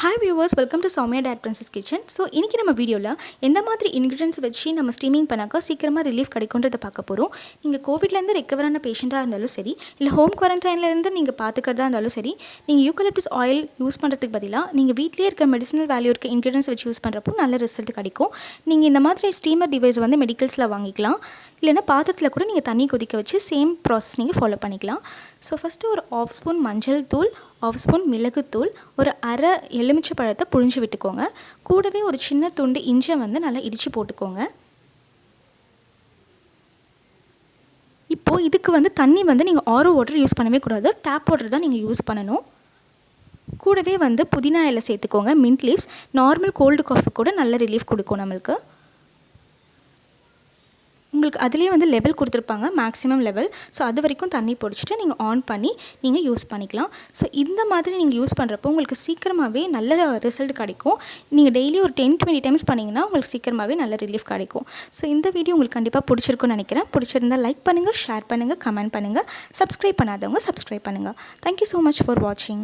Hi viewers, welcome to Soumya Dad Princess Kitchen. So இன்னைக்கு நம்ம வீடியோல எந்த மாதிரி ingredients வச்சு நம்ம ஸ்டீமிங் பண்ணாக்க சீக்கிரமா ரிலீஃப் கிடைக்கும்ன்றத பார்க்க போறோம். நீங்க கோவிட்ல இருந்து ரெக்கவர் ஆன பேஷண்டா இருந்தாலும் சரி, இல்ல ஹோம் குவாரண்டைன்ல இருந்து நீங்க பாத்துக்கிறதா இருந்தாலும் சரி, நீங்க யூக்கலிப்டஸ் ஆயில் யூஸ் பண்றதுக்கு பதிலா நீங்க வீட்லயே இருக்க மெடிசினல் வேல்யூ இருக்க ingredients வச்சு யூஸ் பண்றப்போ நல்ல ரிசல்ட் கிடைக்கும். நீங்க இந்த மாதிரி ஸ்டீமர் டிவைஸ் வந்து மெடிக்கல்ஸ்ல வாங்கிக்கலாம். இல்லனா பாத்திரத்துல கூட நீங்க தண்ணி கொதிக்க வச்சு சேம் process நீங்க ஃபாலோ பண்ணிக்கலாம். ஸோ ஃபர்ஸ்ட் ஒரு 1/2 ஸ்பூன் மஞ்சள் தூள், 1/2 ஸ்பூன் மிளகுத்தூள், ஒரு அரை எலுமிச்சை பழத்தை புழிஞ்சு விட்டுக்கோங்க. கூடவே ஒரு சின்ன துண்டு இஞ்சி வந்து நல்லா இடித்து போட்டுக்கோங்க. இப்போது இதுக்கு வந்து தண்ணி வந்து நீங்கள் ஆரோ வாட்டர் யூஸ் பண்ணவே கூடாது, டேப் வாட்டர் தான் நீங்கள் யூஸ் பண்ணணும். கூடவே வந்து புதினா இலை சேர்த்துக்கோங்க, mint leaves. Normal cold coffee கூட நல்ல ரிலீஃப் கொடுக்கும் நம்மளுக்கு. உங்களுக்கு அதிலே வந்து லெவல் கொடுத்துருப்பாங்க, மேக்ஸிமம் லெவல். ஸோ அது வரைக்கும் தண்ணி பிடிச்சிட்டு நீங்கள் ஆன் பண்ணி நீங்கள் யூஸ் பண்ணிக்கலாம். ஸோ இந்த மாதிரி நீங்கள் யூஸ் பண்ணுறப்போ உங்களுக்கு சீக்கிரமாகவே நல்ல ரிசல்ட் கிடைக்கும். நீங்கள் டெய்லி ஒரு 10-20 டைம்ஸ் பண்ணிங்கன்னா உங்களுக்கு சீக்கிரமாகவே நல்ல ரிலீஃப் கிடைக்கும். ஸோ இந்த வீடியோ உங்களுக்கு கண்டிப்பாக பிடிச்சிருக்குன்னு நினைக்கிறேன். பிடிச்சிருந்தால் லைக் பண்ணுங்கள், ஷேர் பண்ணுங்கள், கமெண்ட் பண்ணுங்கள். சப்ஸ்கிரைப் பண்ணாதவங்க சப்ஸ்கிரைப் பண்ணுங்கள். தேங்க்யூ ஸோ மச் ஃபார் வாட்சிங்.